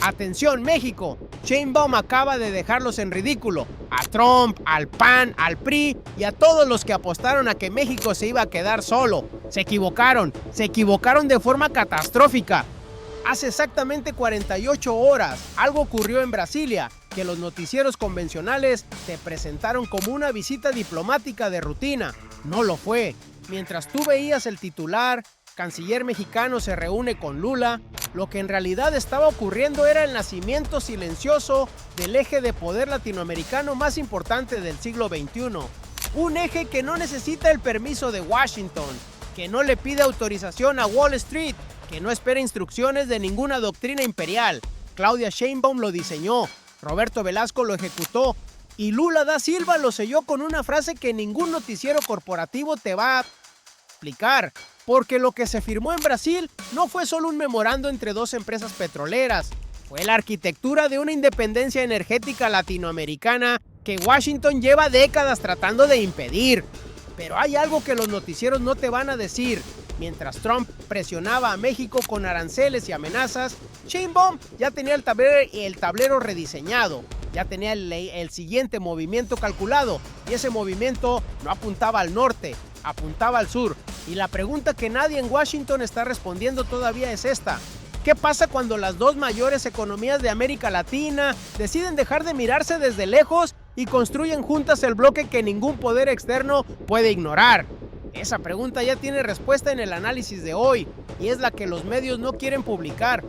Atención México, Sheinbaum acaba de dejarlos en ridículo. A Trump, al PAN, al PRI y a todos los que apostaron a que México se iba a quedar solo. Se equivocaron de forma catastrófica. Hace exactamente 48 horas, algo ocurrió en Brasilia, que los noticieros convencionales te presentaron como una visita diplomática de rutina. No lo fue. Mientras tú veías el titular, canciller mexicano se reúne con Lula, lo que en realidad estaba ocurriendo era el nacimiento silencioso del eje de poder latinoamericano más importante del siglo XXI. Un eje que no necesita el permiso de Washington, que no le pide autorización a Wall Street, que no espera instrucciones de ninguna doctrina imperial. Claudia Sheinbaum lo diseñó, Roberto Velasco lo ejecutó y Lula da Silva lo selló con una frase que ningún noticiero corporativo te va a explicar. Porque lo que se firmó en Brasil no fue solo un memorando entre dos empresas petroleras, fue la arquitectura de una independencia energética latinoamericana que Washington lleva décadas tratando de impedir. Pero hay algo que los noticieros no te van a decir. Mientras Trump presionaba a México con aranceles y amenazas, Sheinbaum ya tenía el tablero rediseñado, ya tenía el siguiente movimiento calculado, y ese movimiento no apuntaba al norte, apuntaba al sur. Y la pregunta que nadie en Washington está respondiendo todavía es esta: ¿qué pasa cuando las dos mayores economías de América Latina deciden dejar de mirarse desde lejos y construyen juntas el bloque que ningún poder externo puede ignorar? Esa pregunta ya tiene respuesta en el análisis de hoy, y es la que los medios no quieren publicar.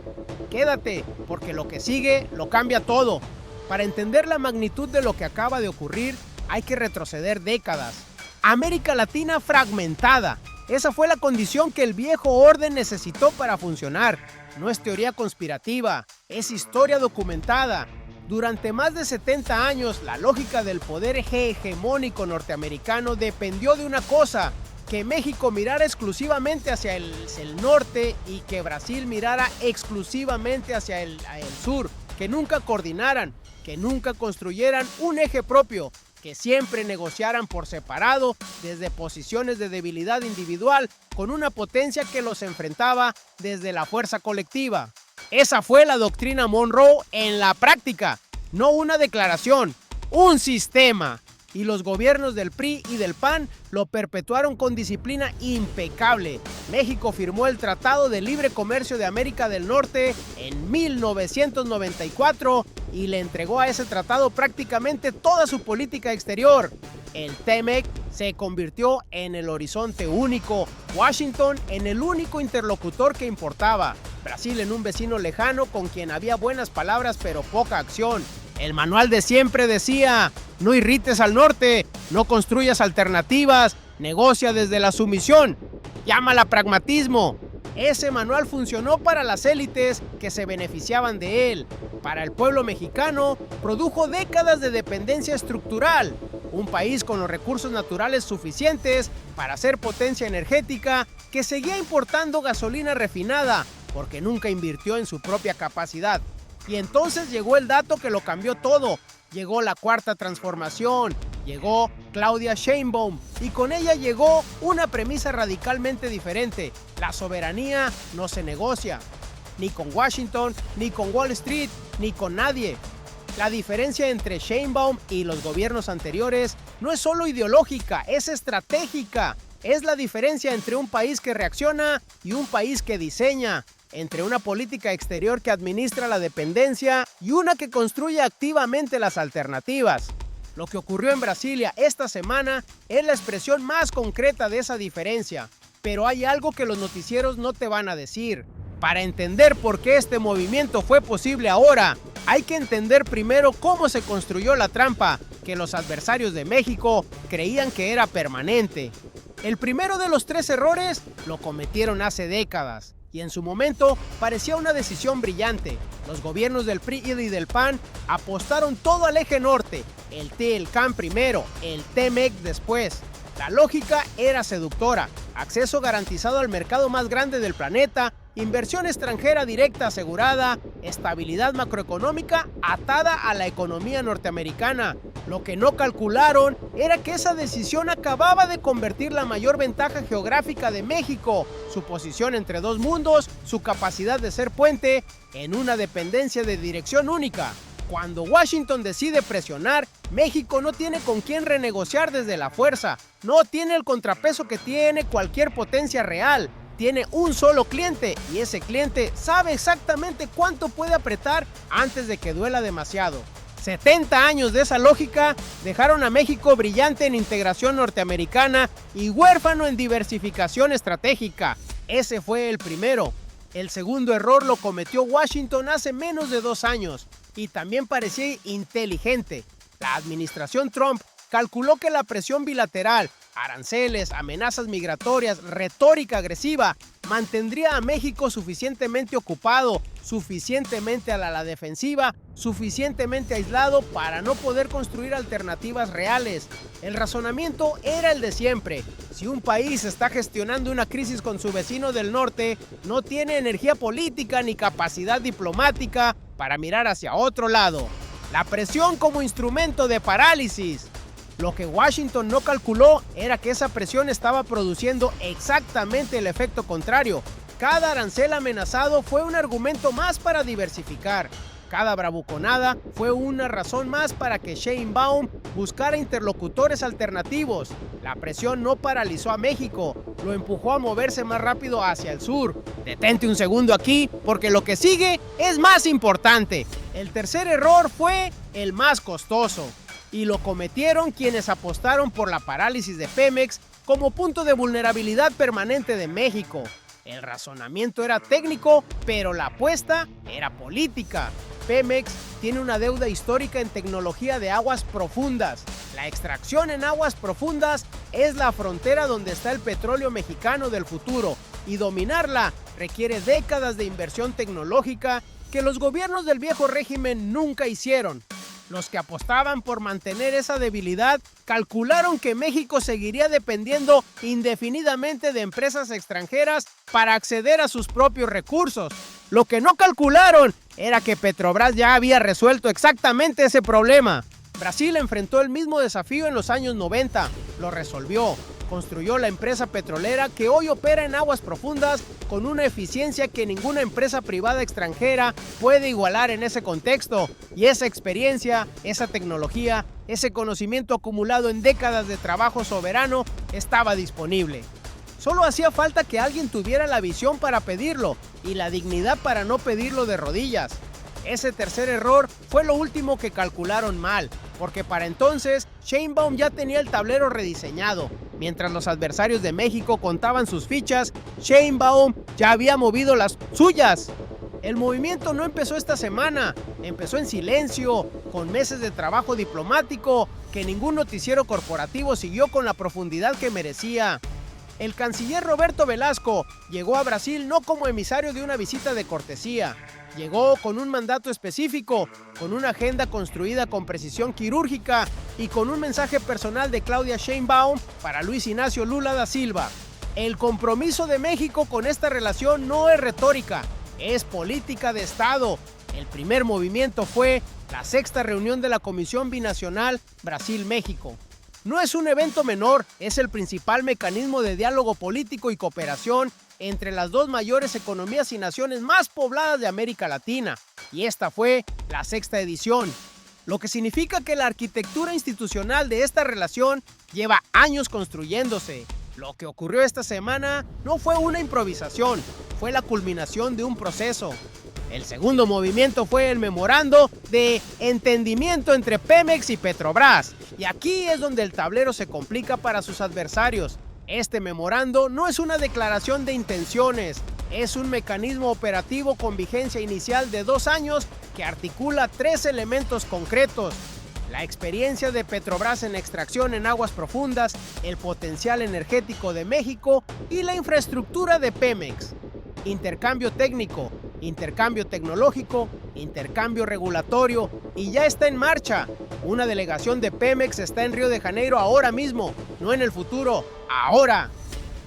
Quédate, porque lo que sigue lo cambia todo. Para entender la magnitud de lo que acaba de ocurrir, hay que retroceder décadas. América Latina fragmentada. Esa fue la condición que el viejo orden necesitó para funcionar. No es teoría conspirativa, es historia documentada. Durante más de 70 años, la lógica del poder hegemónico norteamericano dependió de una cosa: que México mirara exclusivamente hacia el norte y que Brasil mirara exclusivamente hacia el sur, que nunca coordinaran, que nunca construyeran un eje propio, que siempre negociaran por separado desde posiciones de debilidad individual con una potencia que los enfrentaba desde la fuerza colectiva. Esa fue la doctrina Monroe en la práctica, no una declaración, un sistema. Y los gobiernos del PRI y del PAN lo perpetuaron con disciplina impecable. México firmó el Tratado de Libre Comercio de América del Norte en 1994 y le entregó a ese tratado prácticamente toda su política exterior. El TEMEC se convirtió en el horizonte único, Washington en el único interlocutor que importaba, Brasil en un vecino lejano con quien había buenas palabras pero poca acción. El manual de siempre decía: no irrites al norte, no construyas alternativas, negocia desde la sumisión, llámala pragmatismo. Ese manual funcionó para las élites que se beneficiaban de él. Para el pueblo mexicano, produjo décadas de dependencia estructural. Un país con los recursos naturales suficientes para ser potencia energética que seguía importando gasolina refinada porque nunca invirtió en su propia capacidad. Y entonces llegó el dato que lo cambió todo. Llegó la Cuarta Transformación, llegó Claudia Sheinbaum y con ella llegó una premisa radicalmente diferente: la soberanía no se negocia, ni con Washington, ni con Wall Street, ni con nadie. La diferencia entre Sheinbaum y los gobiernos anteriores no es solo ideológica, es estratégica. Es la diferencia entre un país que reacciona y un país que diseña, entre una política exterior que administra la dependencia y una que construye activamente las alternativas. Lo que ocurrió en Brasilia esta semana es la expresión más concreta de esa diferencia. Pero hay algo que los noticieros no te van a decir. Para entender por qué este movimiento fue posible ahora, hay que entender primero cómo se construyó la trampa que los adversarios de México creían que era permanente. El primero de los 3 errores lo cometieron hace décadas. Y en su momento parecía una decisión brillante. Los gobiernos del PRI y del PAN apostaron todo al eje norte, el TELCAN primero, el TEMEC después. La lógica era seductora: acceso garantizado al mercado más grande del planeta, Inversión extranjera directa asegurada, estabilidad macroeconómica atada a la economía norteamericana. Lo que no calcularon era que esa decisión acababa de convertir la mayor ventaja geográfica de México, su posición entre dos mundos, su capacidad de ser puente, en una dependencia de dirección única. Cuando Washington decide presionar, México no tiene con quién renegociar desde la fuerza, no tiene el contrapeso que tiene cualquier potencia real. Tiene un solo cliente y ese cliente sabe exactamente cuánto puede apretar antes de que duela demasiado. 70 años de esa lógica dejaron a México brillante en integración norteamericana y huérfano en diversificación estratégica. Ese fue el primero. El segundo error lo cometió Washington hace menos de 2 años y también parecía inteligente. La administración Trump calculó que la presión bilateral, aranceles, amenazas migratorias, retórica agresiva, mantendría a México suficientemente ocupado, suficientemente a la defensiva, suficientemente aislado para no poder construir alternativas reales. El razonamiento era el de siempre. Si un país está gestionando una crisis con su vecino del norte, no tiene energía política ni capacidad diplomática para mirar hacia otro lado. La presión como instrumento de parálisis. Lo que Washington no calculó era que esa presión estaba produciendo exactamente el efecto contrario. Cada arancel amenazado fue un argumento más para diversificar. Cada bravuconada fue una razón más para que Sheinbaum buscara interlocutores alternativos. La presión no paralizó a México, lo empujó a moverse más rápido hacia el sur. Detente un segundo aquí, porque lo que sigue es más importante. El tercer error fue el más costoso. Y lo cometieron quienes apostaron por la parálisis de Pemex como punto de vulnerabilidad permanente de México. El razonamiento era técnico, pero la apuesta era política. Pemex tiene una deuda histórica en tecnología de aguas profundas. La extracción en aguas profundas es la frontera donde está el petróleo mexicano del futuro, y dominarla requiere décadas de inversión tecnológica que los gobiernos del viejo régimen nunca hicieron. Los que apostaban por mantener esa debilidad calcularon que México seguiría dependiendo indefinidamente de empresas extranjeras para acceder a sus propios recursos. Lo que no calcularon era que Petrobras ya había resuelto exactamente ese problema. Brasil enfrentó el mismo desafío en los años 90, lo resolvió. Construyó la empresa petrolera que hoy opera en aguas profundas con una eficiencia que ninguna empresa privada extranjera puede igualar en ese contexto. Y esa experiencia, esa tecnología, ese conocimiento acumulado en décadas de trabajo soberano estaba disponible. Solo hacía falta que alguien tuviera la visión para pedirlo y la dignidad para no pedirlo de rodillas. Ese tercer error fue lo último que calcularon mal, porque para entonces Sheinbaum ya tenía el tablero rediseñado. Mientras los adversarios de México contaban sus fichas, Sheinbaum ya había movido las suyas. El movimiento no empezó esta semana, empezó en silencio, con meses de trabajo diplomático que ningún noticiero corporativo siguió con la profundidad que merecía. El canciller Roberto Velasco llegó a Brasil no como emisario de una visita de cortesía. Llegó con un mandato específico, con una agenda construida con precisión quirúrgica y con un mensaje personal de Claudia Sheinbaum para Luis Ignacio Lula da Silva. El compromiso de México con esta relación no es retórica, es política de Estado. El primer movimiento fue la 6ª reunión de la Comisión Binacional Brasil-México. No es un evento menor, es el principal mecanismo de diálogo político y cooperación entre las dos mayores economías y naciones más pobladas de América Latina, y esta fue la 6ª edición, lo que significa que la arquitectura institucional de esta relación lleva años construyéndose. Lo que ocurrió esta semana no fue una improvisación, fue la culminación de un proceso. El segundo movimiento fue el memorando de entendimiento entre Pemex y Petrobras, y aquí es donde el tablero se complica para sus adversarios. Este memorando no es una declaración de intenciones, es un mecanismo operativo con vigencia inicial de 2 años que articula 3 elementos concretos: la experiencia de Petrobras en extracción en aguas profundas, el potencial energético de México y la infraestructura de Pemex. Intercambio técnico, intercambio tecnológico, intercambio regulatorio, y ya está en marcha. Una delegación de Pemex está en Río de Janeiro ahora mismo, no en el futuro, ahora.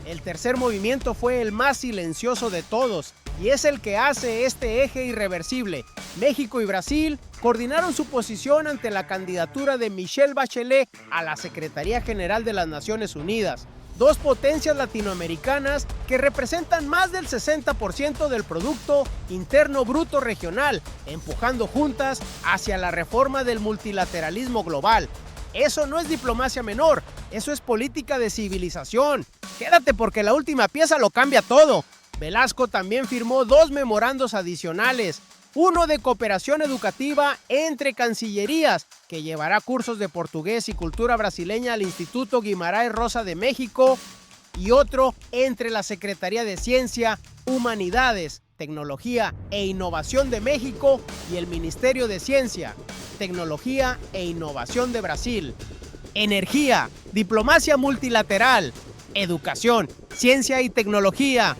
El tercer movimiento fue el más silencioso de todos, y es el que hace este eje irreversible. México y Brasil coordinaron su posición ante la candidatura de Michelle Bachelet a la Secretaría General de las Naciones Unidas. Dos potencias latinoamericanas que representan más del 60% del Producto Interno Bruto regional, empujando juntas hacia la reforma del multilateralismo global. Eso no es diplomacia menor, eso es política de civilización. Quédate porque la última pieza lo cambia todo. Velasco también firmó dos memorandos adicionales, uno de cooperación educativa entre cancillerías, que llevará cursos de portugués y cultura brasileña al Instituto Guimarães Rosa de México, y otro entre la Secretaría de Ciencia, Humanidades, Tecnología e Innovación de México y el Ministerio de Ciencia, Tecnología e Innovación de Brasil. Energía, diplomacia multilateral, educación, ciencia y tecnología.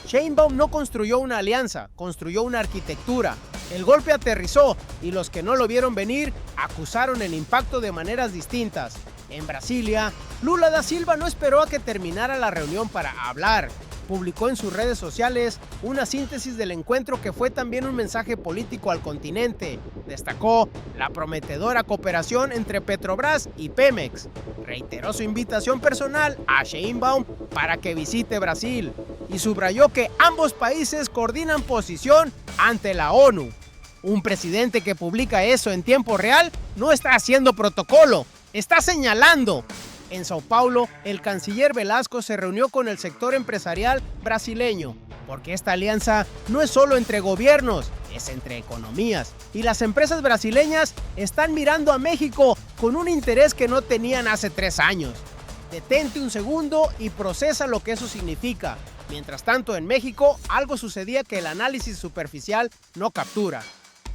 Sheinbaum no construyó una alianza, construyó una arquitectura. El golpe aterrizó y los que no lo vieron venir acusaron el impacto de maneras distintas. En Brasilia, Lula da Silva no esperó a que terminara la reunión para hablar. Publicó en sus redes sociales una síntesis del encuentro que fue también un mensaje político al continente. Destacó la prometedora cooperación entre Petrobras y Pemex. Reiteró su invitación personal a Sheinbaum para que visite Brasil y subrayó que ambos países coordinan posición ante la ONU. Un presidente que publica eso en tiempo real no está haciendo protocolo, está señalando. En Sao Paulo, el canciller Velasco se reunió con el sector empresarial brasileño, porque esta alianza no es solo entre gobiernos, es entre economías, y las empresas brasileñas están mirando a México con un interés que no tenían hace 3 años. Detente un segundo y procesa lo que eso significa. Mientras tanto, en México, algo sucedía que el análisis superficial no captura.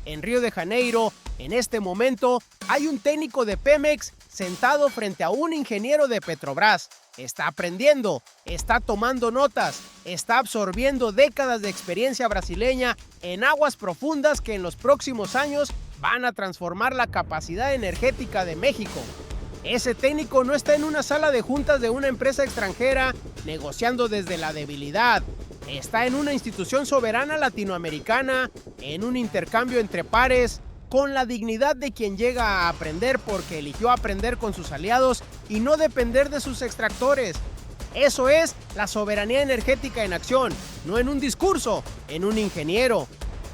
En Río de Janeiro, en este momento, hay un técnico de Pemex sentado frente a un ingeniero de Petrobras. Está aprendiendo, está tomando notas, está absorbiendo décadas de experiencia brasileña en aguas profundas que en los próximos años van a transformar la capacidad energética de México. Ese técnico no está en una sala de juntas de una empresa extranjera negociando desde la debilidad. Está en una institución soberana latinoamericana, en un intercambio entre pares, con la dignidad de quien llega a aprender porque eligió aprender con sus aliados y no depender de sus extractores. Eso es la soberanía energética en acción, no en un discurso, en un ingeniero.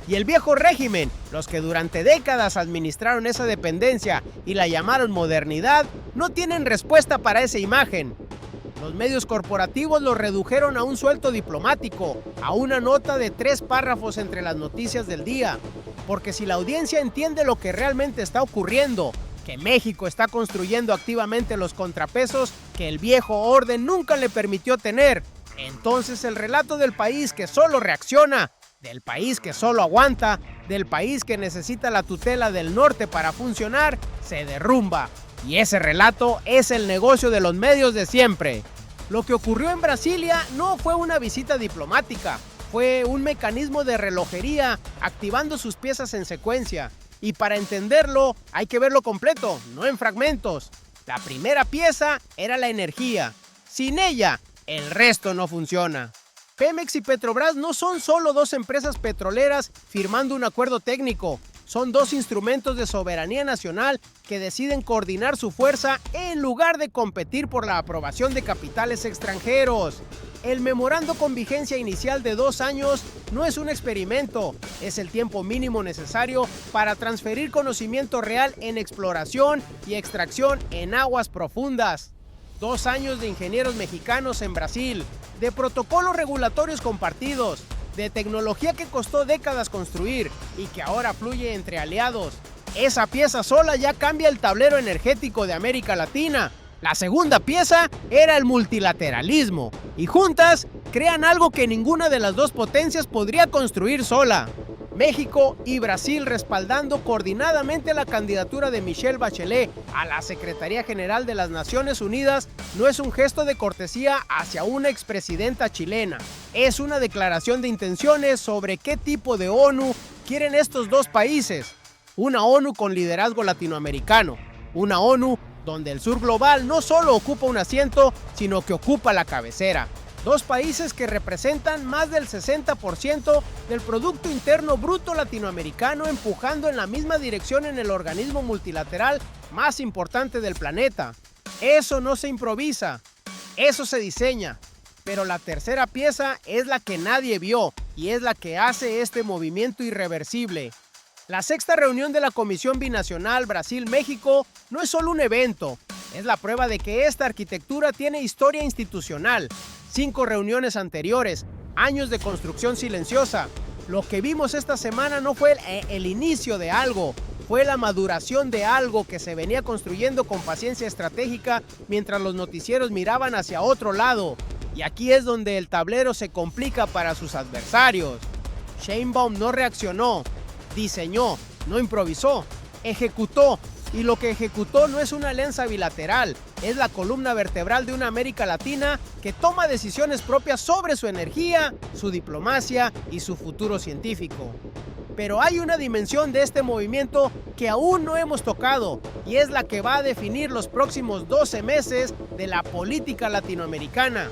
Y el viejo régimen, los que durante décadas administraron esa dependencia y la llamaron modernidad, no tienen respuesta para esa imagen. Los medios corporativos lo redujeron a un suelto diplomático, a una nota de 3 párrafos entre las noticias del día. Porque si la audiencia entiende lo que realmente está ocurriendo, que México está construyendo activamente los contrapesos que el viejo orden nunca le permitió tener, entonces el relato del país que solo reacciona, del país que solo aguanta, del país que necesita la tutela del norte para funcionar, se derrumba. Y ese relato es el negocio de los medios de siempre. Lo que ocurrió en Brasilia no fue una visita diplomática, fue un mecanismo de relojería activando sus piezas en secuencia. Y para entenderlo hay que verlo completo, no en fragmentos. La primera pieza era la energía. Sin ella, el resto no funciona. Pemex y Petrobras no son solo dos empresas petroleras firmando un acuerdo técnico. Son dos instrumentos de soberanía nacional que deciden coordinar su fuerza en lugar de competir por la aprobación de capitales extranjeros. El memorando con vigencia inicial de 2 años no es un experimento, es el tiempo mínimo necesario para transferir conocimiento real en exploración y extracción en aguas profundas. 2 años de ingenieros mexicanos en Brasil, de protocolos regulatorios compartidos, de tecnología que costó décadas construir y que ahora fluye entre aliados. Esa pieza sola ya cambia el tablero energético de América Latina. La segunda pieza era el multilateralismo, y juntas crean algo que ninguna de las dos potencias podría construir sola. México y Brasil respaldando coordinadamente la candidatura de Michelle Bachelet a la Secretaría General de las Naciones Unidas no es un gesto de cortesía hacia una expresidenta chilena. Es una declaración de intenciones sobre qué tipo de ONU quieren estos dos países. Una ONU con liderazgo latinoamericano, una ONU donde el sur global no solo ocupa un asiento, sino que ocupa la cabecera. Dos países que representan más del 60% del Producto Interno Bruto latinoamericano, empujando en la misma dirección en el organismo multilateral más importante del planeta. Eso no se improvisa, eso se diseña. Pero la tercera pieza es la que nadie vio y es la que hace este movimiento irreversible. La sexta reunión de la Comisión Binacional Brasil-México no es solo un evento, es la prueba de que esta arquitectura tiene historia institucional. 5 reuniones anteriores, años de construcción silenciosa. Lo que vimos esta semana no fue el inicio de algo, fue la maduración de algo que se venía construyendo con paciencia estratégica mientras los noticieros miraban hacia otro lado. Y aquí es donde el tablero se complica para sus adversarios. Sheinbaum no reaccionó, diseñó, no improvisó, ejecutó. Y lo que ejecutó no es una alianza bilateral, es la columna vertebral de una América Latina que toma decisiones propias sobre su energía, su diplomacia y su futuro científico. Pero hay una dimensión de este movimiento que aún no hemos tocado y es la que va a definir los próximos 12 meses de la política latinoamericana.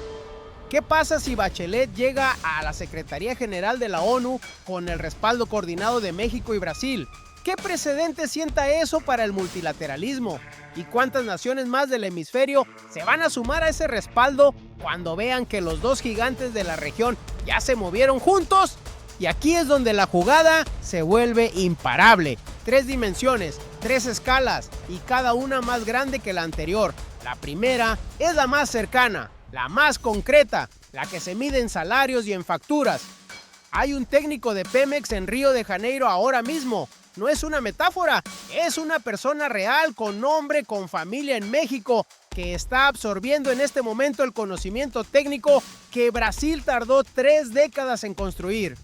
¿Qué pasa si Bachelet llega a la Secretaría General de la ONU con el respaldo coordinado de México y Brasil? ¿Qué precedente sienta eso para el multilateralismo? ¿Y cuántas naciones más del hemisferio se van a sumar a ese respaldo cuando vean que los dos gigantes de la región ya se movieron juntos? Y aquí es donde la jugada se vuelve imparable. 3 dimensiones, 3 escalas y cada una más grande que la anterior. La primera es la más cercana, la más concreta, la que se mide en salarios y en facturas. Hay un técnico de Pemex en Río de Janeiro ahora mismo. No es una metáfora, es una persona real con nombre, con familia en México, que está absorbiendo en este momento el conocimiento técnico que Brasil tardó 3 décadas en construir.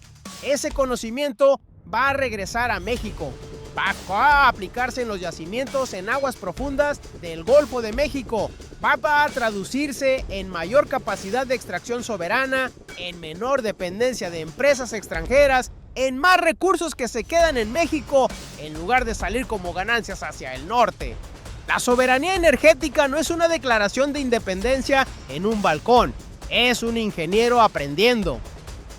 Ese conocimiento va a regresar a México, va a aplicarse en los yacimientos en aguas profundas del Golfo de México, va a traducirse en mayor capacidad de extracción soberana, en menor dependencia de empresas extranjeras, en más recursos que se quedan en México en lugar de salir como ganancias hacia el norte. La soberanía energética no es una declaración de independencia en un balcón, es un ingeniero aprendiendo.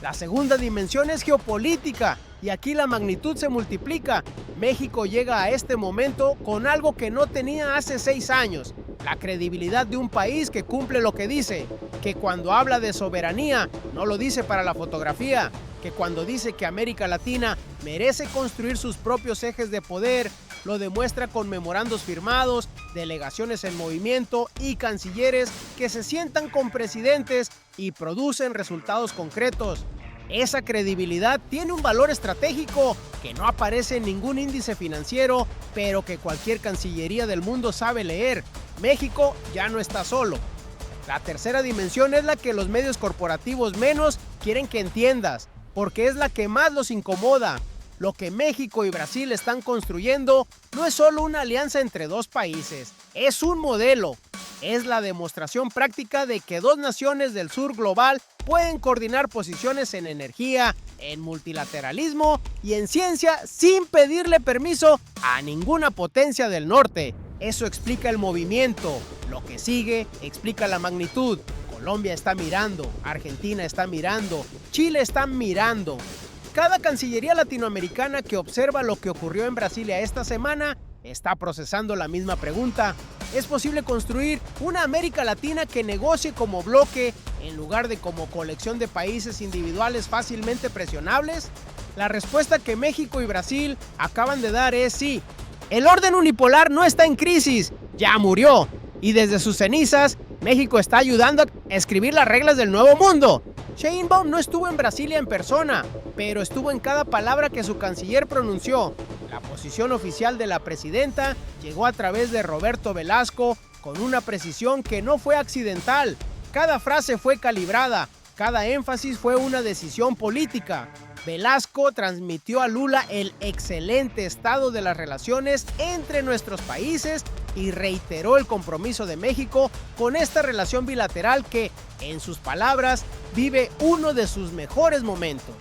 La segunda dimensión es geopolítica y aquí la magnitud se multiplica. México llega a este momento con algo que no tenía hace 6 años. La credibilidad de un país que cumple lo que dice, que cuando habla de soberanía no lo dice para la fotografía, que cuando dice que América Latina merece construir sus propios ejes de poder, lo demuestra con memorandos firmados, delegaciones en movimiento y cancilleres que se sientan con presidentes y producen resultados concretos. Esa credibilidad tiene un valor estratégico que no aparece en ningún índice financiero, pero que cualquier cancillería del mundo sabe leer. México ya no está solo. La tercera dimensión es la que los medios corporativos menos quieren que entiendas, porque es la que más los incomoda. Lo que México y Brasil están construyendo no es solo una alianza entre 2 países, es un modelo. Es la demostración práctica de que 2 naciones del sur global pueden coordinar posiciones en energía, en multilateralismo y en ciencia sin pedirle permiso a ninguna potencia del norte. Eso explica el movimiento. Lo que sigue explica la magnitud. Colombia está mirando, Argentina está mirando, Chile está mirando. Cada cancillería latinoamericana que observa lo que ocurrió en Brasilia esta semana está procesando la misma pregunta. ¿Es posible construir una América Latina que negocie como bloque en lugar de como colección de países individuales fácilmente presionables? La respuesta que México y Brasil acaban de dar es sí. El orden unipolar no está en crisis, ya murió. Y desde sus cenizas, México está ayudando a escribir las reglas del nuevo mundo. Sheinbaum no estuvo en Brasilia en persona, pero estuvo en cada palabra que su canciller pronunció. La posición oficial de la presidenta llegó a través de Roberto Velasco con una precisión que no fue accidental. Cada frase fue calibrada, cada énfasis fue una decisión política. Velasco transmitió a Lula el excelente estado de las relaciones entre nuestros países y reiteró el compromiso de México con esta relación bilateral que, en sus palabras, vive uno de sus mejores momentos.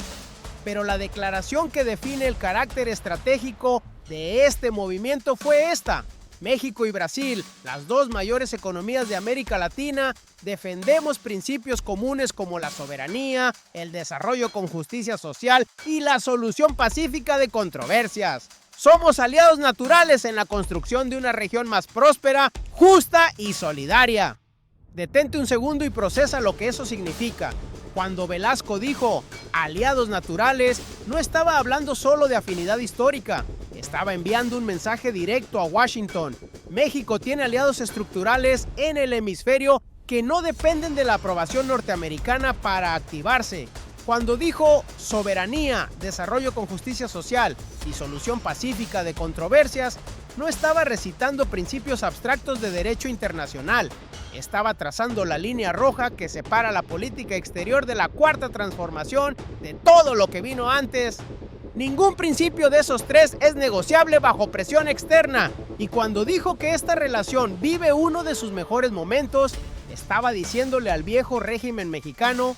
Pero la declaración que define el carácter estratégico de este movimiento fue esta: México y Brasil, las dos mayores economías de América Latina, defendemos principios comunes como la soberanía, el desarrollo con justicia social y la solución pacífica de controversias. Somos aliados naturales en la construcción de una región más próspera, justa y solidaria. Detente un segundo y procesa lo que eso significa. Cuando Velasco dijo aliados naturales, no estaba hablando solo de afinidad histórica, estaba enviando un mensaje directo a Washington. México tiene aliados estructurales en el hemisferio que no dependen de la aprobación norteamericana para activarse. Cuando dijo soberanía, desarrollo con justicia social y solución pacífica de controversias, no estaba recitando principios abstractos de derecho internacional. Estaba trazando la línea roja que separa la política exterior de la cuarta transformación de todo lo que vino antes. Ningún principio de esos tres es negociable bajo presión externa. Y cuando dijo que esta relación vive uno de sus mejores momentos, estaba diciéndole al viejo régimen mexicano,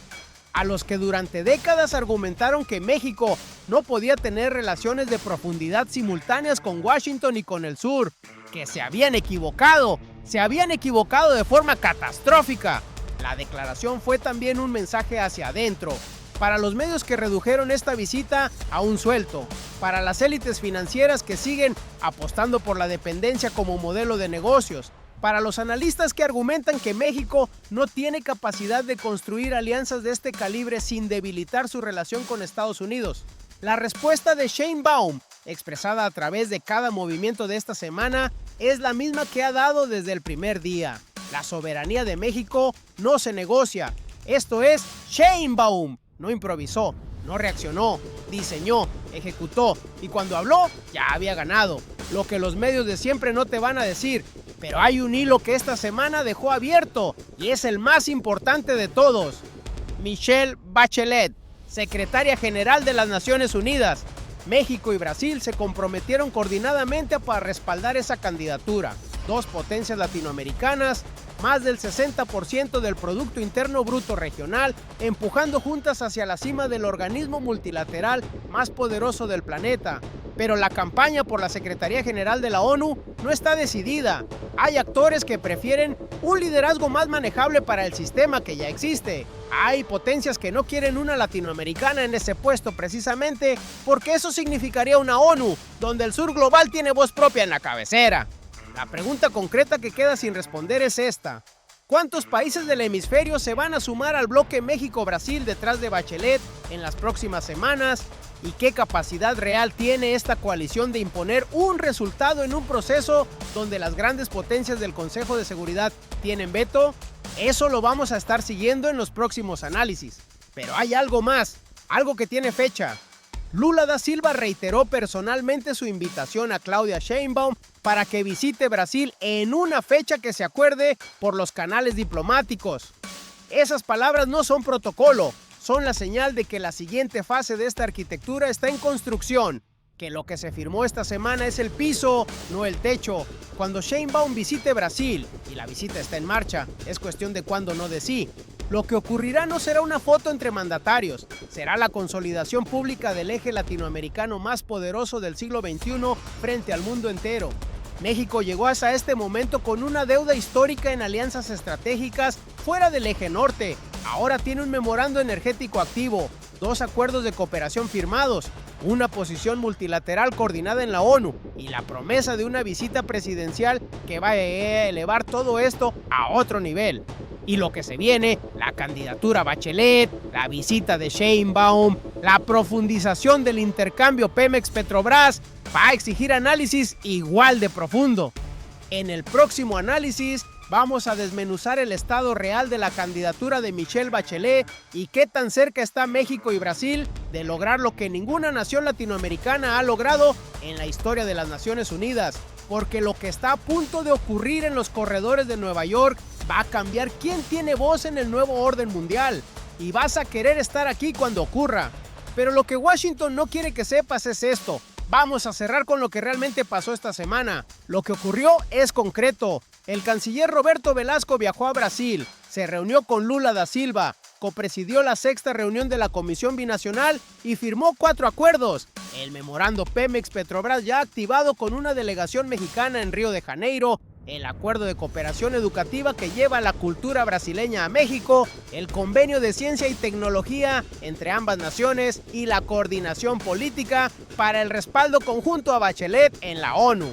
a los que durante décadas argumentaron que México no podía tener relaciones de profundidad simultáneas con Washington y con el sur, que se habían equivocado de forma catastrófica. La declaración fue también un mensaje hacia adentro, para los medios que redujeron esta visita a un sueldo, para las élites financieras que siguen apostando por la dependencia como modelo de negocios, para los analistas que argumentan que México no tiene capacidad de construir alianzas de este calibre sin debilitar su relación con Estados Unidos. La respuesta de Sheinbaum, expresada a través de cada movimiento de esta semana, es la misma que ha dado desde el primer día. La soberanía de México no se negocia. Esto es Sheinbaum. No improvisó, no reaccionó, diseñó, ejecutó y cuando habló ya había ganado. Lo que los medios de siempre no te van a decir. Pero hay un hilo que esta semana dejó abierto y es el más importante de todos. Michelle Bachelet, secretaria general de las Naciones Unidas. México y Brasil se comprometieron coordinadamente para respaldar esa candidatura. Dos potencias latinoamericanas, más del 60% del Producto Interno Bruto regional, empujando juntas hacia la cima del organismo multilateral más poderoso del planeta. Pero la campaña por la Secretaría General de la ONU no está decidida. Hay actores que prefieren un liderazgo más manejable para el sistema que ya existe. Hay potencias que no quieren una latinoamericana en ese puesto precisamente porque eso significaría una ONU donde el sur global tiene voz propia en la cabecera. La pregunta concreta que queda sin responder es esta. ¿Cuántos países del hemisferio se van a sumar al bloque México-Brasil detrás de Bachelet en las próximas semanas? ¿Y qué capacidad real tiene esta coalición de imponer un resultado en un proceso donde las grandes potencias del Consejo de Seguridad tienen veto? Eso lo vamos a estar siguiendo en los próximos análisis. Pero hay algo más, algo que tiene fecha. Lula da Silva reiteró personalmente su invitación a Claudia Sheinbaum para que visite Brasil en una fecha que se acuerde por los canales diplomáticos. Esas palabras no son protocolo, son la señal de que la siguiente fase de esta arquitectura está en construcción, que lo que se firmó esta semana es el piso, no el techo. Cuando Sheinbaum visite Brasil, y la visita está en marcha, es cuestión de cuándo, no de sí, lo que ocurrirá no será una foto entre mandatarios, será la consolidación pública del eje latinoamericano más poderoso del siglo XXI frente al mundo entero. México llegó hasta este momento con una deuda histórica en alianzas estratégicas fuera del eje norte. Ahora tiene un memorando energético activo, 2 acuerdos de cooperación firmados, una posición multilateral coordinada en la ONU y la promesa de una visita presidencial que va a elevar todo esto a otro nivel. Y lo que se viene, la candidatura Bachelet, la visita de Sheinbaum, la profundización del intercambio Pemex-Petrobras, va a exigir análisis igual de profundo. En el próximo análisis vamos a desmenuzar el estado real de la candidatura de Michelle Bachelet y qué tan cerca está México y Brasil de lograr lo que ninguna nación latinoamericana ha logrado en la historia de las Naciones Unidas. Porque lo que está a punto de ocurrir en los corredores de Nueva York va a cambiar quién tiene voz en el nuevo orden mundial. Y vas a querer estar aquí cuando ocurra. Pero lo que Washington no quiere que sepas es esto. Vamos a cerrar con lo que realmente pasó esta semana. Lo que ocurrió es concreto. El canciller Roberto Velasco viajó a Brasil, se reunió con Lula da Silva, copresidió la sexta reunión de la Comisión Binacional y firmó 4 acuerdos. El memorando Pemex-Petrobras ya activado con una delegación mexicana en Río de Janeiro, el acuerdo de cooperación educativa que lleva la cultura brasileña a México, el convenio de ciencia y tecnología entre ambas naciones y la coordinación política para el respaldo conjunto a Bachelet en la ONU.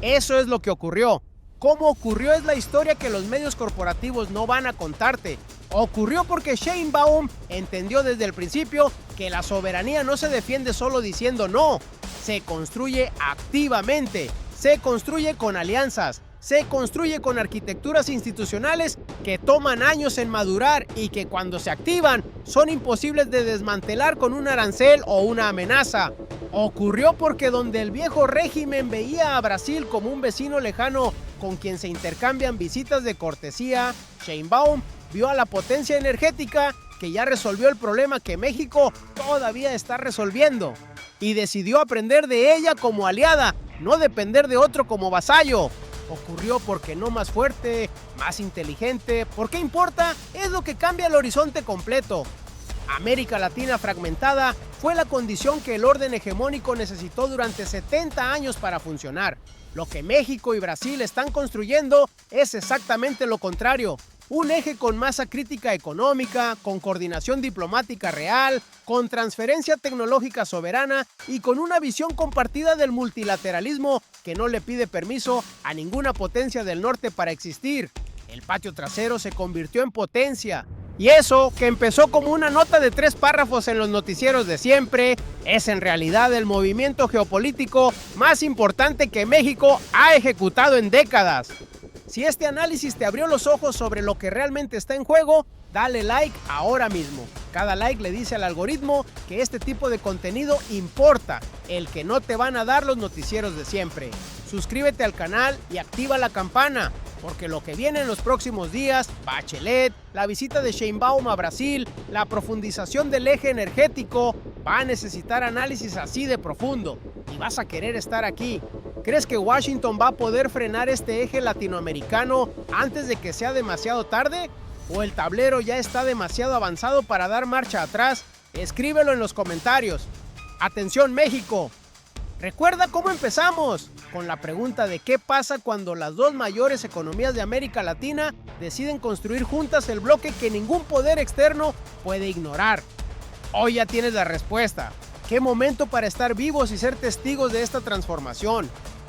Eso es lo que ocurrió. ¿Cómo ocurrió? Es la historia que los medios corporativos no van a contarte. Ocurrió porque Sheinbaum entendió desde el principio que la soberanía no se defiende solo diciendo no, se construye activamente, se construye con alianzas, se construye con arquitecturas institucionales que toman años en madurar y que cuando se activan son imposibles de desmantelar con un arancel o una amenaza. Ocurrió porque donde el viejo régimen veía a Brasil como un vecino lejano con quien se intercambian visitas de cortesía, Sheinbaum vio a la potencia energética que ya resolvió el problema que México todavía está resolviendo y decidió aprender de ella como aliada, no depender de otro como vasallo. Ocurrió porque no más fuerte, más inteligente, ¿por qué importa? Es lo que cambia el horizonte completo. América Latina fragmentada fue la condición que el orden hegemónico necesitó durante 70 años para funcionar. Lo que México y Brasil están construyendo es exactamente lo contrario. Un eje con masa crítica económica, con coordinación diplomática real, con transferencia tecnológica soberana y con una visión compartida del multilateralismo que no le pide permiso a ninguna potencia del norte para existir. El patio trasero se convirtió en potencia. Y eso, que empezó como una nota de 3 párrafos en los noticieros de siempre, es en realidad el movimiento geopolítico más importante que México ha ejecutado en décadas. Si este análisis te abrió los ojos sobre lo que realmente está en juego, dale like ahora mismo. Cada like le dice al algoritmo que este tipo de contenido importa, el que no te van a dar los noticieros de siempre. Suscríbete al canal y activa la campana, porque lo que viene en los próximos días, Bachelet, la visita de Sheinbaum a Brasil, la profundización del eje energético, va a necesitar análisis así de profundo y vas a querer estar aquí. ¿Crees que Washington va a poder frenar este eje latinoamericano antes de que sea demasiado tarde? ¿O el tablero ya está demasiado avanzado para dar marcha atrás? Escríbelo en los comentarios. ¡Atención México! ¿Recuerda cómo empezamos? Con la pregunta de qué pasa cuando las 2 mayores economías de América Latina deciden construir juntas el bloque que ningún poder externo puede ignorar. Hoy ya tienes la respuesta. ¡Qué momento para estar vivos y ser testigos de esta transformación!